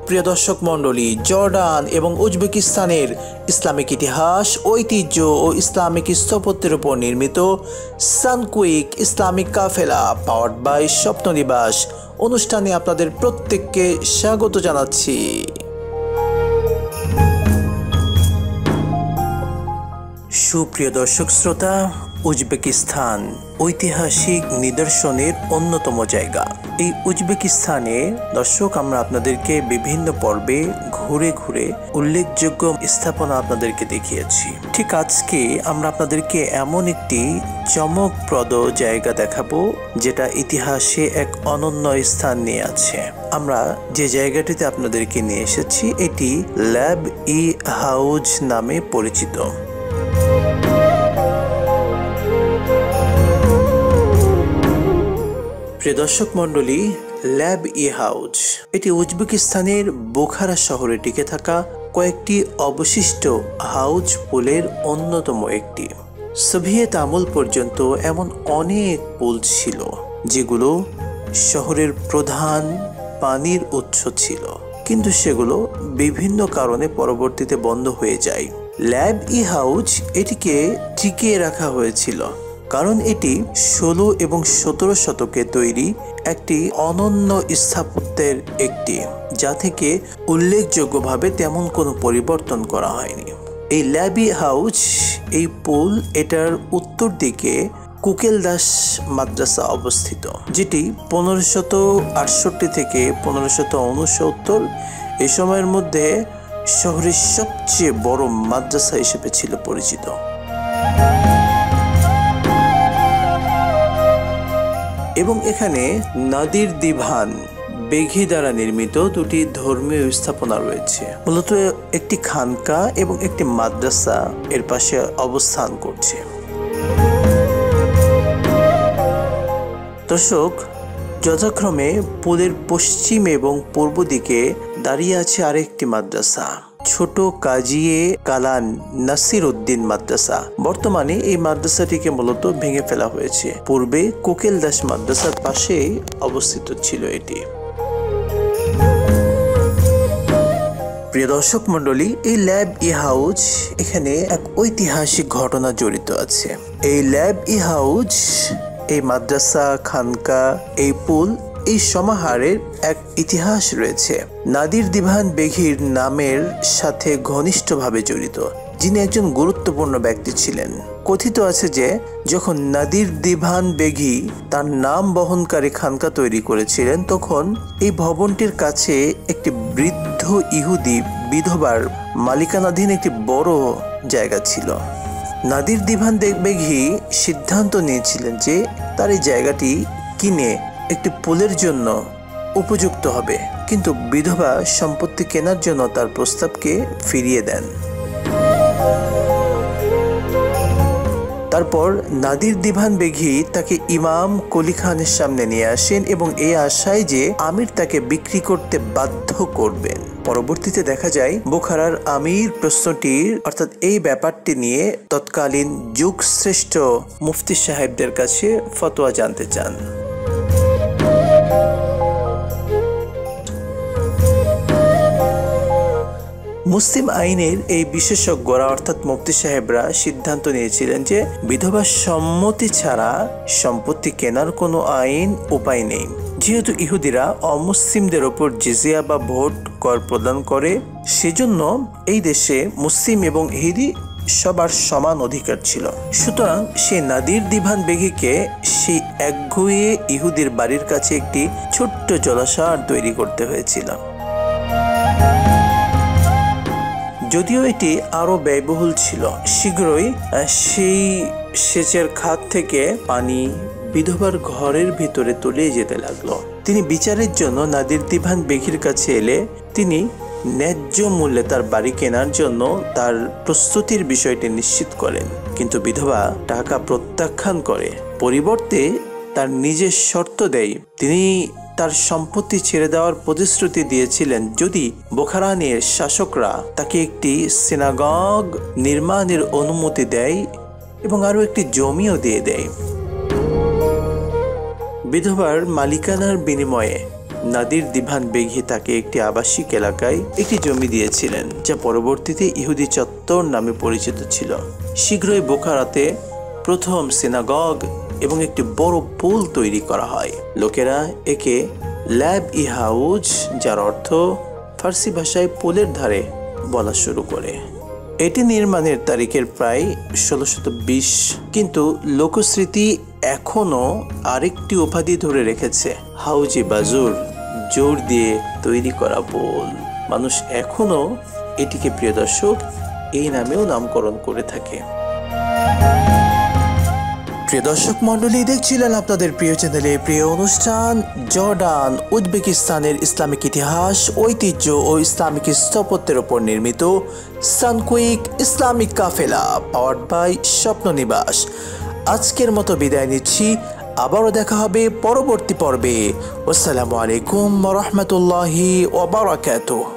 প্রিয় দর্শক মণ্ডলী, জর্ডান এবং উজবেকিস্তানের ইসলামিক ইতিহাস, ঐতিহ্য ও ইসলামিক স্থাপত্যের উপর নির্মিত সানকুইক ইসলামিক কাফেলা পাওয়ার্ড বাই স্বপ্ননিবাস অনুষ্ঠানে আপনাদের প্রত্যেককে স্বাগত জানাচ্ছি। সুপ্রিয় দর্শক শ্রোতা, উজবেকিস্তান ঐতিহাসিক নিদর্শনের অন্যতম জায়গা। এই উজবেকিস্তানে দর্শক আমরা আপনাদেরকে বিভিন্ন পর্বে ঘুরে ঘুরে উল্লেখযোগ্য স্থাপনা আপনাদেরকে দেখিয়েছি। ঠিক আজকে আমরা আপনাদেরকে এমন একটি চমকপ্রদ জায়গা দেখাবো যেটা ইতিহাসে এক অনন্য স্থান নিয়ে আছে। আমরা যে জায়গাটিতে আপনাদেরকে নিয়ে এসেছি এটি ল্যাব-ই-হাউজ নামে পরিচিত। প্রিয় দর্শক মণ্ডলী, ল্যাব-ই-হাউজ এটি উজবেকিস্তানের বোখারা শহরে টিকে থাকা কয়েকটি অবশিষ্ট হাউজ পুলের অন্যতম একটি। সোভিয়েত আমল পর্যন্ত এমন অনেক পুল ছিল যেগুলো শহরের প্রধান পানির উৎস ছিল, কিন্তু সেগুলো বিভিন্ন কারণে পরবর্তীতে বন্ধ হয়ে যায়। ল্যাব-ই-হাউজ এটিকে টিকিয়ে রাখা হয়েছিল কারণ এটি 16 এবং 17 শতকে তৈরি একটি অনন্য স্থাপত্যের একটি, যা থেকে উল্লেখযোগ্যভাবে তেমন কোনো পরিবর্তন করা হয়নি। এই ল্যাব-ই-হাউজ এই পুল এটার উত্তর দিকে কুকেলদাস মাদ্রাসা অবস্থিত, যেটি 1568 থেকে 1569 এই সময়ের মধ্যে শহরের সবচেয়ে বড় মাদ্রাসা হিসেবে ছিল পরিচিত। এবং এখানে নাদির দিভান বেঘি দ্বারা নির্মিত দুটি ধর্মীয় স্থাপনা রয়েছে। মূলত একটি খানকা এবং একটি মাদ্রাসা এর পাশে অবস্থান করছে। দর্শক, যথাক্রমে পুলের পশ্চিম এবং পূর্ব দিকে দাঁড়িয়ে আছে আরেকটি মাদ্রাসা, ছোট কাজিয়ে কালান নাসির উদ্দিন মাদ্রাসা। বর্তমানে এই মাদ্রাসাটিকে মূলত ভেঙে ফেলা হয়েছে। পূর্বে কোকেলদাস মাদ্রাসার পাশে অবস্থিত ছিল এটি। প্রিয় দর্শক মণ্ডলী, এই ল্যাব-ই-হাউজ এখানে এক ঐতিহাসিক ঘটনা জড়িত আছে। এই ল্যাব-ই-হাউজ, এই মাদ্রাসা, খানকা, এই পুল, এই সমাহারের এক ইতিহাস রয়েছে নাদির দিভান বেঘির নামের সাথে ঘনিষ্ঠভাবে জড়িত, যিনি একজন গুরুত্বপূর্ণ ব্যক্তি ছিলেন। কথিত আছে যে যখন নাদির দিভান বেঘি তার নাম বহনকারী খানকা তৈরি করেছিলেন, তখন এই ভবনটির কাছে একটি বৃদ্ধ ইহুদি বিধবার মালিকানাধীন একটি বড় জায়গা ছিল। নাদির দিভান বেঘি সিদ্ধান্ত নিয়েছিলেন যে তার এই জায়গাটি কিনে একটি পুলের জন্য উপযুক্ত হবে, কিন্তু বিধবা সম্পত্তি কেনার জন্য তার প্রস্তাবকে ফিরিয়ে দেন। তারপর নাদির দিভান বেঘি তাকে ইমাম কলি খানের সামনে নিয়ে আসেন এবং এই আশায় যে আমির তাকে বিক্রি করতে বাধ্য করবেন। পরবর্তীতে দেখা যায় বোখারার আমির প্রশ্নটির অর্থাৎ এই ব্যাপারটি নিয়ে তৎকালীন যুগ শ্রেষ্ঠ মুফতি সাহেবদের কাছে ফতোয়া জানতে চান। মুসলিম আইনের এই বিশেষজ্ঞরা অর্থাৎ মুফতি সাহেবরা সিদ্ধান্ত নিয়েছিলেন যে বিধবার সম্মতি ছাড়া সম্পত্তি কেনার কোনো আইন উপায় নেই। যেহেতু ইহুদিরা অমুসলিমদের ওপর জিজিয়া বা ভোট কর প্রদান করে, সেজন্য এই দেশে মুসলিম এবং ইহুদি সবার সমান অধিকার ছিল। সুতরাং সে নাদির দিভান বেঘিকে সেই একগুঁয়ে ইহুদির বাড়ির কাছে একটি ছোট্ট জলাশয় তৈরি করতে হয়েছিল। যদিও এটি আরো ব্যয়বহুল ছিল, শীঘ্রই সেই সেচের খাত থেকে পানি বিধবার ঘরের ভিতরে তলিয়ে যেতে লাগলো। তিনি বিচারের জন্য নাদির দিভান বেঘির কাছে এলে তিনি ন্যায্য মূল্যে তার বাড়ি কেনার জন্য তার প্রস্তুতির বিষয়টি নিশ্চিত করেন, কিন্তু বিধবা টাকা প্রত্যাখ্যান করে। পরিবর্তে তার নিজের শর্ত দেয়। তিনি তার সম্পত্তি ছেড়ে দেওয়ার প্রতিশ্রুতি দিয়েছিলেন যদি বোখারানের শাসকরা তাকে একটি সিনাগগ নির্মাণের অনুমতি দেয় এবং আরো একটি জমিও দিয়ে দেয়। বিধবার মালিকানার বিনিময়ে নাদির দিভান বেঘি তাকে একটি আবাসিক এলাকায় একটি জমি দিয়েছিলেন, যা পরবর্তীতে ইহুদি চত্বর নামে পরিচিত ছিল। শীঘ্রই বোখারাতে প্রথম সিনাগগ এবং একটি বড় পুল তৈরি করা হয়। লোকেরা একে ল্যাব ই হাউজ, যার অর্থ ফার্সি ভাষায় পুলের ধারে, বলা শুরু করে। এটি নির্মাণের তারিখের প্রায় 1620, কিন্তু লোকস্মৃতি এখনো আরেকটি উপাধি ধরে রেখেছে, হাউজি বাজুর, জোর দিয়ে তৈরি করা পুল। মানুষ এখনো এটিকে, প্রিয় দর্শক, এই নামেও নামকরণ করে থাকে। প্রিয় দর্শক মন্ডলী, দেখছিলেন আপনাদের প্রিয় চ্যানেলে প্রিয় অনুষ্ঠান জর্ডান উজবেকিস্তানের ইসলামিক ইতিহাস, ঐতিহ্য ও ইসলামিক স্থাপত্যের উপর নির্মিত সানকুইক ইসলামিক কাফেলা, পাওয়ার্ড বাই স্বপ্ন নিবাস। আজকের মতো বিদায় নিচ্ছি, আবারও দেখা হবে পরবর্তী পর্বে। আসসালামু আলাইকুম ওয়া রাহমাতুল্লাহি ওয়া বারাকাতুহু।